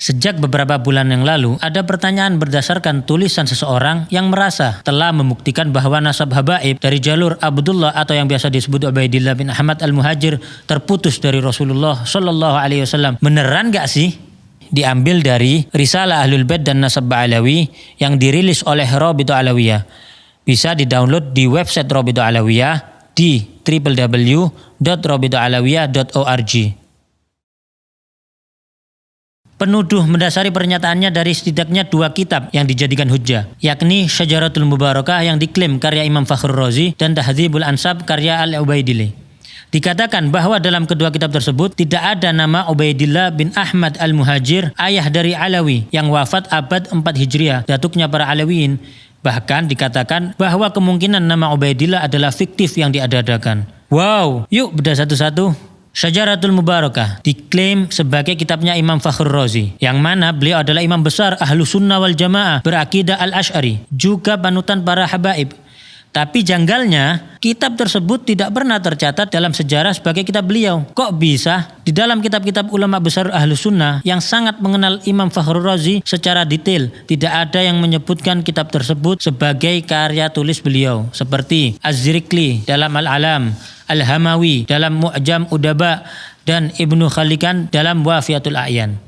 Sejak beberapa bulan yang lalu, ada pertanyaan berdasarkan tulisan seseorang yang merasa telah membuktikan bahwa nasab habaib dari jalur Abdullah atau yang biasa disebut Ubaidillah bin Ahmad al-Muhajir terputus dari Rasulullah Shallallahu Alaihi Wasallam. Beneran gak sih? Diambil dari Risalah Ahlul Bait dan Nasab Ba'alawi yang dirilis oleh Rabithah Alawiyah. Bisa didownload di website Rabithah Alawiyah di www.rabithahalawiyah.org. Penuduh mendasari pernyataannya dari setidaknya 2 kitab yang dijadikan hujjah, yakni Syajaratul Mubarakah yang diklaim karya Imam Fakhrur Razi dan Tahdzibul Ansab karya Al-Ubaidili. Dikatakan bahwa dalam kedua kitab tersebut tidak ada nama Ubaidillah bin Ahmad al-Muhajir, ayah dari Alawi yang wafat abad 4 Hijriah, datuknya para Alawiyin. Bahkan dikatakan bahwa kemungkinan nama Ubaidillah adalah fiktif yang diada-adakan. Wow, yuk bedah satu-satu. Syajaratul Mubarakah diklaim sebagai kitabnya Imam Fakhrur Razi, yang mana beliau adalah imam besar Ahlu Sunnah wal Jamaah berakidah Al-Asy'ari, juga panutan para habaib. Tapi janggalnya, kitab tersebut tidak pernah tercatat dalam sejarah sebagai kitab beliau. Kok bisa? Di dalam kitab-kitab ulama besar Ahlu Sunnah yang sangat mengenal Imam Fakhrur Razi secara detail, tidak ada yang menyebutkan kitab tersebut sebagai karya tulis beliau. Seperti Az-Zirikli dalam Al-Alam, Al-Hamawi dalam Mu'jam Udaba, dan Ibnu Khalikan dalam Wafiatul A'yan.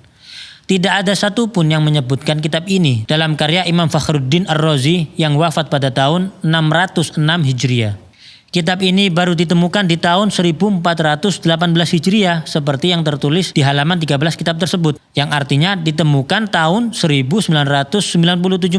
Tidak ada satupun yang menyebutkan kitab ini dalam karya Imam Fakhruddin Ar-Razi yang wafat pada tahun 606 Hijriah. Kitab ini baru ditemukan di tahun 1418 Hijriah seperti yang tertulis di halaman 13 kitab tersebut, yang artinya ditemukan tahun 1997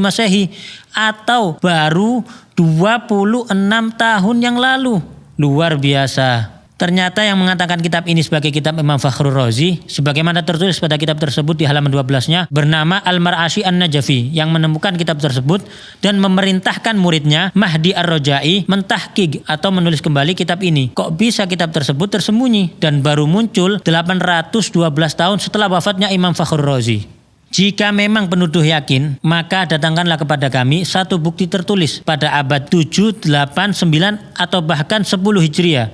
Masehi atau baru 26 tahun yang lalu. Luar biasa. Ternyata yang mengatakan kitab ini sebagai kitab Imam Fakhrur Razi, sebagaimana tertulis pada kitab tersebut di halaman 12-nya, bernama Al-Mar'ashi An-Najafi, yang menemukan kitab tersebut dan memerintahkan muridnya Mahdi Ar-Rajai mentahqiq atau menulis kembali kitab ini. Kok bisa kitab tersebut tersembunyi dan baru muncul 812 tahun setelah wafatnya Imam Fakhrur Razi? Jika memang penuduh yakin, maka datangkanlah kepada kami satu bukti tertulis pada abad 7, 8, 9 atau bahkan 10 Hijriah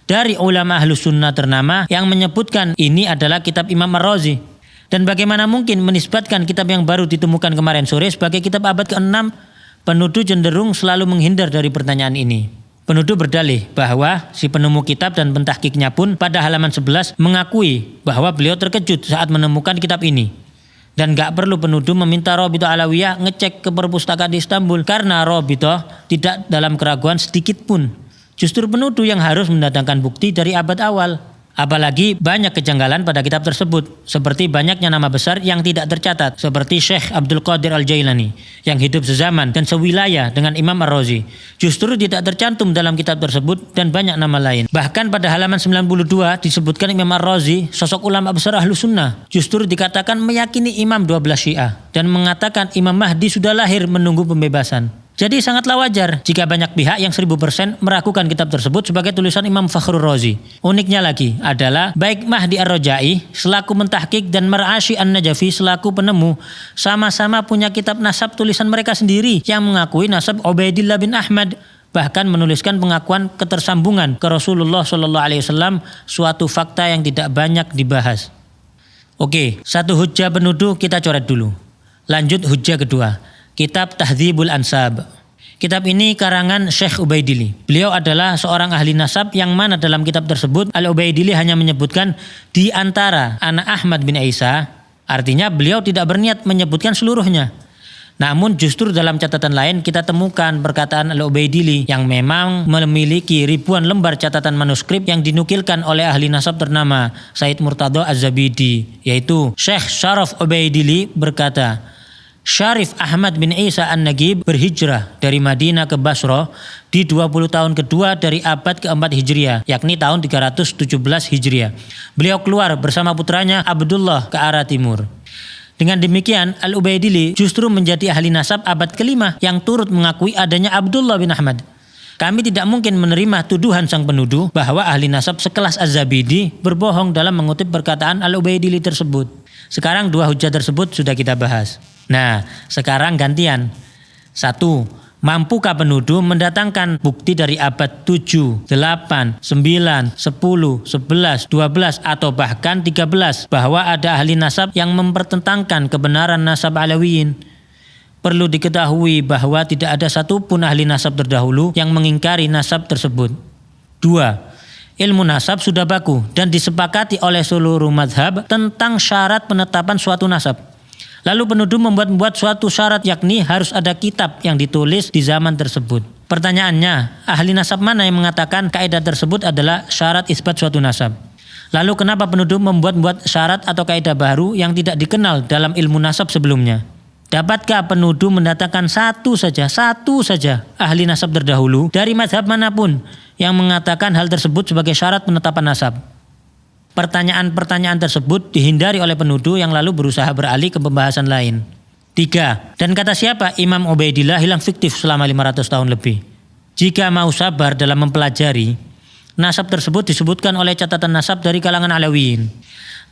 dari ulama Ahlus Sunnah ternama yang menyebutkan ini adalah kitab Imam Ar-Razi. Dan bagaimana mungkin menisbatkan kitab yang baru ditemukan kemarin sore sebagai kitab abad ke-6? Penuduh cenderung selalu menghindar dari pertanyaan ini. Penuduh berdalih bahwa si penemu kitab dan pentahqiqnya pun pada halaman 11 mengakui bahwa beliau terkejut saat menemukan kitab ini. Dan gak perlu penuduh meminta Rabithah Alawiyah ngecek ke perpustakaan di Istanbul, karena Rabithah tidak dalam keraguan sedikit pun. Justru penuduh yang harus mendatangkan bukti dari abad awal. Apalagi banyak kejanggalan pada kitab tersebut, seperti banyaknya nama besar yang tidak tercatat, seperti Syekh Abdul Qadir Al-Jailani yang hidup sezaman dan sewilayah dengan Imam Ar-Razi. Justru tidak tercantum dalam kitab tersebut dan banyak nama lain. Bahkan pada halaman 92 disebutkan Imam Ar-Razi, sosok ulama besar Ahlus Sunnah, justru dikatakan meyakini Imam 12 Syiah dan mengatakan Imam Mahdi sudah lahir menunggu pembebasan. Jadi sangatlah wajar jika banyak pihak yang 1000% meragukan kitab tersebut sebagai tulisan Imam Fakhrur Razi. Uniknya lagi adalah baik Mahdi Ar-Rajai selaku mentahqiq dan Mar'ashi An-Najafi selaku penemu sama-sama punya kitab nasab tulisan mereka sendiri yang mengakui nasab Ubaidillah bin Ahmad, bahkan menuliskan pengakuan ketersambungan ke Rasulullah SAW, suatu fakta yang tidak banyak dibahas. Oke, satu hujjah penuduh kita coret dulu. Lanjut hujjah kedua. Kitab Tahdzibul Ansab. Kitab ini karangan Syekh Ubaidili. Beliau adalah seorang ahli nasab yang mana dalam kitab tersebut Al-Ubaidili hanya menyebutkan di antara anak Ahmad bin Isa. Artinya beliau tidak berniat menyebutkan seluruhnya. Namun justru dalam catatan lain kita temukan perkataan Al-Ubaidili yang memang memiliki ribuan lembar catatan manuskrip yang dinukilkan oleh ahli nasab ternama Said Murtadha Az-Zabidi, yaitu Syekh Syaraf Ubaidili berkata, Syarif Ahmad bin Isa An-Nagib berhijrah dari Madinah ke Basra di 20 tahun kedua dari abad ke-4 Hijriah, yakni tahun 317 Hijriah. Beliau keluar bersama putranya Abdullah ke arah timur. Dengan demikian, Al-Ubaidili justru menjadi ahli nasab abad ke-5 yang turut mengakui adanya Abdullah bin Ahmad. Kami tidak mungkin menerima tuduhan sang penuduh bahwa ahli nasab sekelas Az-Zabidi berbohong dalam mengutip perkataan Al-Ubaidili tersebut. Sekarang 2 hujjah tersebut sudah kita bahas. Nah, sekarang gantian. 1. Mampukah penuduh mendatangkan bukti dari abad 7, 8, 9, 10, 11, 12 atau bahkan 13 bahwa ada ahli nasab yang mempertentangkan kebenaran nasab Alawiyin? Perlu diketahui bahwa tidak ada satupun ahli nasab terdahulu yang mengingkari nasab tersebut. 2. Ilmu nasab sudah baku dan disepakati oleh seluruh mazhab tentang syarat penetapan suatu nasab. Lalu penuduh membuat suatu syarat, yakni harus ada kitab yang ditulis di zaman tersebut. Pertanyaannya, ahli nasab mana yang mengatakan kaidah tersebut adalah syarat isbat suatu nasab? Lalu kenapa penuduh membuat syarat atau kaidah baru yang tidak dikenal dalam ilmu nasab sebelumnya? Dapatkah penuduh mendatangkan satu saja ahli nasab terdahulu dari mazhab manapun yang mengatakan hal tersebut sebagai syarat penetapan nasab? Pertanyaan-pertanyaan tersebut dihindari oleh penuduh yang lalu berusaha beralih ke pembahasan lain. 3. Dan kata siapa Imam Ubaidillah hilang fiktif selama 500 tahun lebih? Jika mau sabar dalam mempelajari, nasab tersebut disebutkan oleh catatan nasab dari kalangan Alawiyin.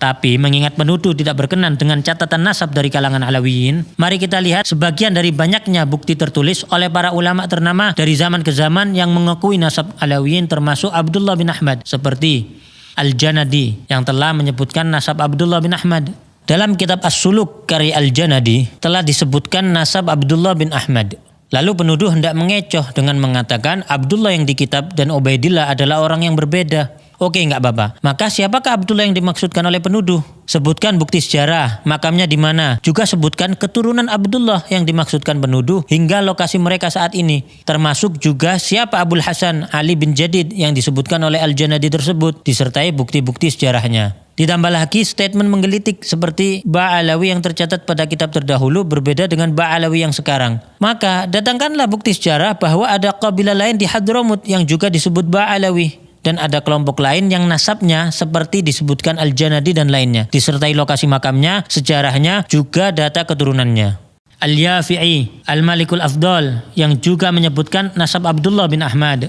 Tapi mengingat penuduh tidak berkenan dengan catatan nasab dari kalangan Alawiyin, mari kita lihat sebagian dari banyaknya bukti tertulis oleh para ulama ternama dari zaman ke zaman yang mengakui nasab Alawiyin, termasuk Abdullah bin Ahmad, seperti Al-Janadi yang telah menyebutkan nasab Abdullah bin Ahmad. Dalam kitab As-Suluk karya Al-Janadi telah disebutkan nasab Abdullah bin Ahmad. Lalu penuduh hendak mengecoh dengan mengatakan Abdullah yang di kitab dan Ubaidillah adalah orang yang berbeda. Oke, enggak apa-apa. Maka siapakah Abdullah yang dimaksudkan oleh penuduh? Sebutkan bukti sejarah, makamnya di mana. Juga sebutkan keturunan Abdullah yang dimaksudkan penuduh hingga lokasi mereka saat ini. Termasuk juga siapa Abul Hasan Ali bin Jadid yang disebutkan oleh Al-Janadi tersebut, disertai bukti-bukti sejarahnya. Ditambah lagi statement menggelitik seperti Ba'alawi yang tercatat pada kitab terdahulu berbeda dengan Ba'alawi yang sekarang. Maka datangkanlah bukti sejarah bahwa ada kabilah lain di Hadramut yang juga disebut Ba'alawi. Dan ada kelompok lain yang nasabnya seperti disebutkan Al-Janadi dan lainnya, disertai lokasi makamnya, sejarahnya, juga data keturunannya. Al-Yafi'i, Al-Malikul Afdal yang juga menyebutkan nasab Abdullah bin Ahmad.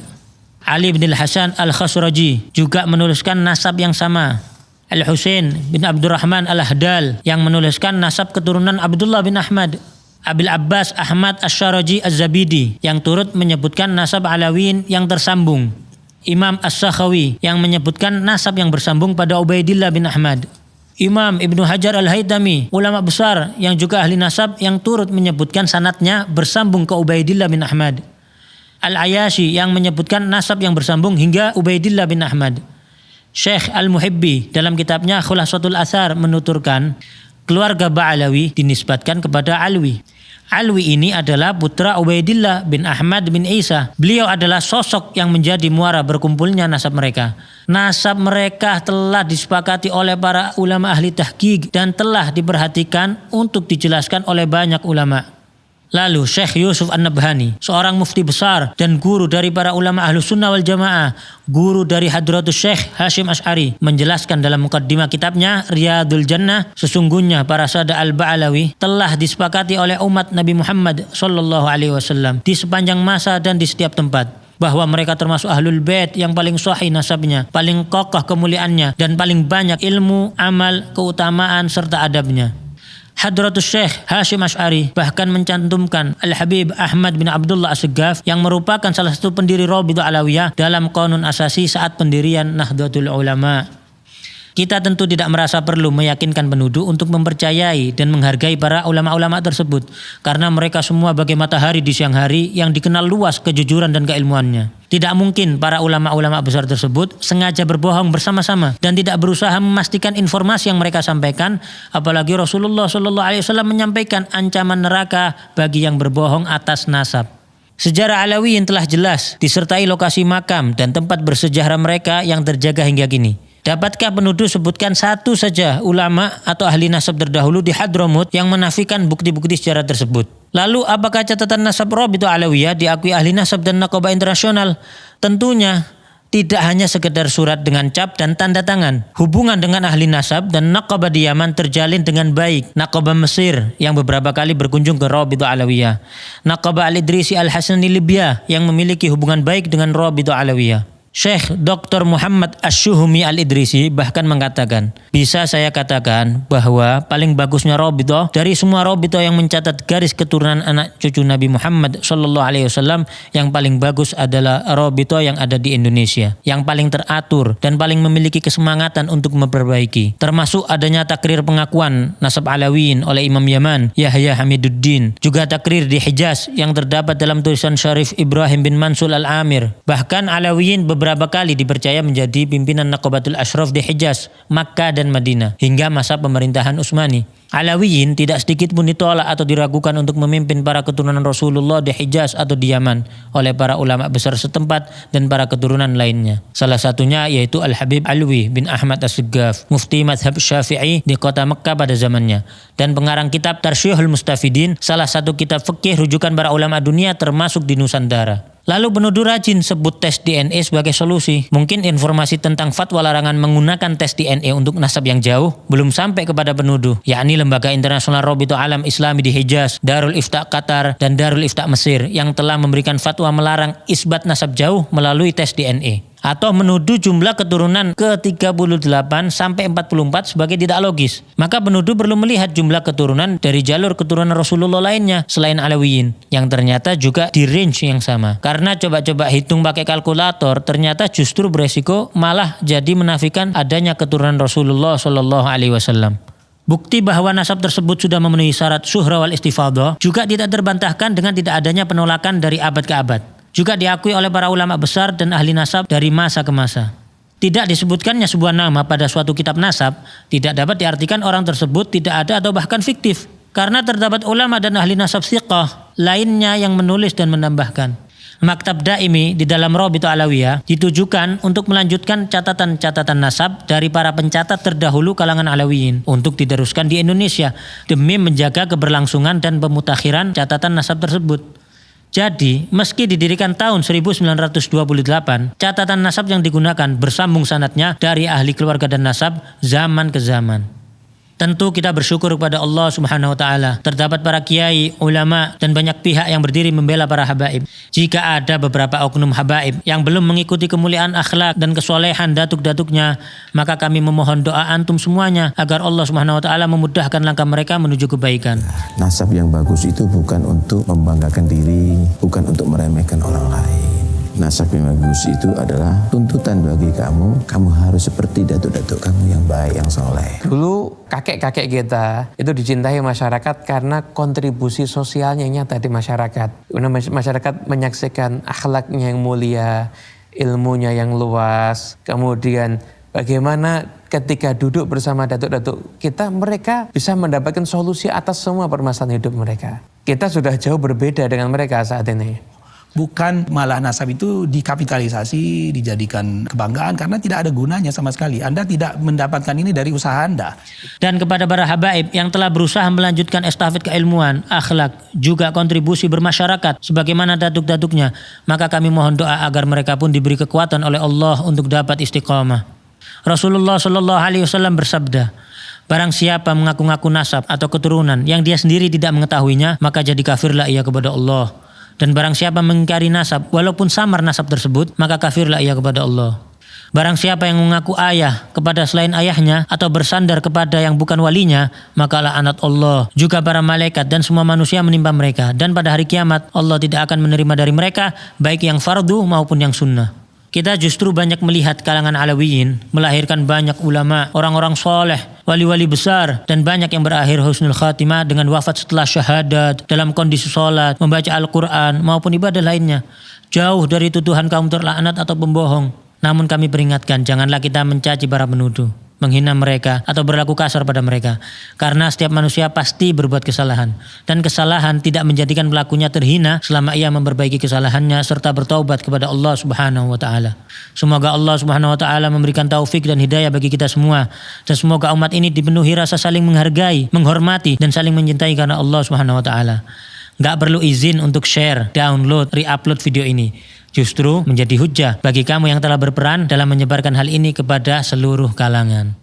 Ali bin Al-Hasan Al-Khasraji juga menuliskan nasab yang sama. Al-Husain bin Abdurrahman Al-Ahdal yang menuliskan nasab keturunan Abdullah bin Ahmad. Abil Abbas Ahmad Asy-Syaraji Az-Zabidi yang turut menyebutkan nasab Alawiyin yang tersambung. Imam As-Sakhawi yang menyebutkan nasab yang bersambung pada Ubaidillah bin Ahmad. Imam Ibnu Hajar Al-Haytami, ulama besar yang juga ahli nasab yang turut menyebutkan sanadnya bersambung ke Ubaidillah bin Ahmad. Al-Ayashi yang menyebutkan nasab yang bersambung hingga Ubaidillah bin Ahmad. Syekh Al-Muhibbi dalam kitabnya Khulasatul Athar menuturkan keluarga Ba'alawi dinisbatkan kepada Alwi. Alwi ini adalah putra Ubaidillah bin Ahmad bin Isa. Beliau adalah sosok yang menjadi muara berkumpulnya nasab mereka. Nasab mereka telah disepakati oleh para ulama ahli tahqiq dan telah diperhatikan untuk dijelaskan oleh banyak ulama. Lalu Syekh Yusuf An-Nabhani, seorang mufti besar dan guru dari para ulama Ahlus Sunnah wal Jamaah, guru dari Hadratus Syekh Hashim Asy'ari, menjelaskan dalam mukaddimah kitabnya Riyadul Jannah, sesungguhnya para sada al-Ba'alawi telah disepakati oleh umat Nabi Muhammad SAW di sepanjang masa dan di setiap tempat, bahwa mereka termasuk Ahlul Bait yang paling sahih nasabnya, paling kokoh kemuliaannya, dan paling banyak ilmu, amal, keutamaan, serta adabnya. Hadratus Syekh Hashim Asy'ari bahkan mencantumkan Al-Habib Ahmad bin Abdullah As-Saggaf yang merupakan salah satu pendiri Rabithah Alawiyah dalam Qanun Asasi saat pendirian Nahdlatul Ulama. Kita tentu tidak merasa perlu meyakinkan penuduh untuk mempercayai dan menghargai para ulama-ulama tersebut, karena mereka semua bagai matahari di siang hari yang dikenal luas kejujuran dan keilmuannya. Tidak mungkin para ulama-ulama besar tersebut sengaja berbohong bersama-sama dan tidak berusaha memastikan informasi yang mereka sampaikan, apalagi Rasulullah SAW menyampaikan ancaman neraka bagi yang berbohong atas nasab. Sejarah Alawiyin telah jelas disertai lokasi makam dan tempat bersejarah mereka yang terjaga hingga kini. Dapatkah penuduh sebutkan satu saja ulama atau ahli nasab terdahulu di Hadramut yang menafikan bukti-bukti sejarah tersebut? Lalu apakah catatan nasab Rabithah Alawiyah diakui ahli nasab dan Naqabah internasional? Tentunya tidak hanya sekedar surat dengan cap dan tanda tangan. Hubungan dengan ahli nasab dan Naqabah di Yaman terjalin dengan baik. Naqabah Mesir yang beberapa kali berkunjung ke Rabithah Alawiyah. Naqabah Al-Idrisi Al-Hasani Libya yang memiliki hubungan baik dengan Rabithah Alawiyah. Syekh Dr. Muhammad Asy-Syuhumi Al-Idrisi bahkan mengatakan, bisa saya katakan bahwa paling bagusnya Rabithah dari semua Rabithah yang mencatat garis keturunan anak cucu Nabi Muhammad SAW, yang paling bagus adalah Rabithah yang ada di Indonesia, yang paling teratur dan paling memiliki kesemangatan untuk memperbaiki, termasuk adanya takrir pengakuan nasab Alawiyin oleh Imam Yaman Yahya Hamiduddin, juga takrir di Hijaz yang terdapat dalam tulisan Syarif Ibrahim bin Mansur Al-Amir. Bahkan Alawiyin beberapa kali dipercaya menjadi pimpinan Naqabatul Ashraf di Hijaz, Makkah dan Madinah hingga masa pemerintahan Utsmani. Alawiyin tidak sedikit pun ditolak atau diragukan untuk memimpin para keturunan Rasulullah di Hijaz atau di Yaman oleh para ulama besar setempat dan para keturunan lainnya. Salah satunya yaitu Al-Habib Alwi bin Ahmad As-Siggaf, mufti mazhab Syafi'i di kota Mekkah pada zamannya, dan pengarang kitab Tarsyihul Mustafidin, salah satu kitab fikih rujukan para ulama dunia termasuk di Nusantara. Lalu penuduh rajin sebut tes DNA sebagai solusi. Mungkin informasi tentang fatwa larangan menggunakan tes DNA untuk nasab yang jauh belum sampai kepada penuduh, yakni Lembaga Internasional Rabithah Alam Islami di Hijaz, Darul Ifta Qatar, dan Darul Ifta Mesir yang telah memberikan fatwa melarang isbat nasab jauh melalui tes DNA. Atau menuduh jumlah keturunan ke-38 sampai 44 sebagai tidak logis. Maka penuduh perlu melihat jumlah keturunan dari jalur keturunan Rasulullah lainnya selain Alawiyin, yang ternyata juga di range yang sama. Karena coba-coba hitung pakai kalkulator, ternyata justru beresiko malah jadi menafikan adanya keturunan Rasulullah SAW. Bukti bahwa nasab tersebut sudah memenuhi syarat syuhrah wal istifadhah juga tidak terbantahkan dengan tidak adanya penolakan dari abad ke abad. Juga diakui oleh para ulama besar dan ahli nasab dari masa ke masa. Tidak disebutkannya sebuah nama pada suatu kitab nasab tidak dapat diartikan orang tersebut tidak ada atau bahkan fiktif. Karena terdapat ulama dan ahli nasab thiqah lainnya yang menulis dan menambahkan. Maktab Daimi di dalam Rabithah Alawiyah ditujukan untuk melanjutkan catatan-catatan nasab dari para pencatat terdahulu kalangan Alawiyin untuk diteruskan di Indonesia demi menjaga keberlangsungan dan pemutakhiran catatan nasab tersebut. Jadi, meski didirikan tahun 1928, catatan nasab yang digunakan bersambung sanadnya dari ahli keluarga dan nasab zaman ke zaman. Tentu kita bersyukur kepada Allah Subhanahu wa taala. Terdapat para kiai, ulama dan banyak pihak yang berdiri membela para habaib. Jika ada beberapa oknum habaib yang belum mengikuti kemuliaan akhlak dan kesolehan datuk-datuknya, maka kami memohon doa antum semuanya agar Allah Subhanahu wa taala memudahkan langkah mereka menuju kebaikan. Nasab yang bagus itu bukan untuk membanggakan diri, bukan untuk meremehkan orang lain. Nasab yang bagus itu adalah tuntutan bagi kamu. Kamu harus seperti datuk-datuk kamu yang baik, yang soleh. Dulu kakek-kakek kita itu dicintai masyarakat karena kontribusi sosialnya yang nyata di masyarakat. Masyarakat menyaksikan akhlaknya yang mulia, ilmunya yang luas. Kemudian bagaimana ketika duduk bersama datuk-datuk kita, mereka bisa mendapatkan solusi atas semua permasalahan hidup mereka. Kita sudah jauh berbeda dengan mereka saat ini. Bukan malah nasab itu dikapitalisasi, dijadikan kebanggaan karena tidak ada gunanya sama sekali. Anda tidak mendapatkan ini dari usaha Anda. Dan kepada para habaib yang telah berusaha melanjutkan estafet keilmuan, akhlak, juga kontribusi bermasyarakat sebagaimana datuk-datuknya, maka kami mohon doa agar mereka pun diberi kekuatan oleh Allah untuk dapat istiqamah. Rasulullah SAW bersabda, barang siapa mengaku-ngaku nasab atau keturunan yang dia sendiri tidak mengetahuinya, maka jadi kafirlah ia kepada Allah. Dan barang siapa mengingkari nasab walaupun samar nasab tersebut, maka kafirlah ia kepada Allah. Barang siapa yang mengaku ayah kepada selain ayahnya atau bersandar kepada yang bukan walinya, maka laknat Allah, juga para malaikat dan semua manusia menimpa mereka. Dan pada hari kiamat Allah tidak akan menerima dari mereka baik yang fardu maupun yang sunnah. Kita justru banyak melihat kalangan Alawiyin melahirkan banyak ulama, orang-orang soleh, wali-wali besar, dan banyak yang berakhir husnul khatimah dengan wafat setelah syahadat, dalam kondisi sholat, membaca Al-Quran, maupun ibadah lainnya. Jauh dari tuduhan kaum terlaknat atau pembohong. Namun kami peringatkan, janganlah kita mencaci para penuduh, menghina mereka, atau berlaku kasar pada mereka. Karena setiap manusia pasti berbuat kesalahan. Dan kesalahan tidak menjadikan pelakunya terhina selama ia memperbaiki kesalahannya serta bertaubat kepada Allah Subhanahu wa taala. Semoga Allah Subhanahu wa taala memberikan taufik dan hidayah bagi kita semua. Dan semoga umat ini dipenuhi rasa saling menghargai, menghormati, dan saling mencintai karena Allah Subhanahu wa taala. Gak perlu izin untuk share, download, re-upload video ini. Justru menjadi hujah bagi kamu yang telah berperan dalam menyebarkan hal ini kepada seluruh kalangan.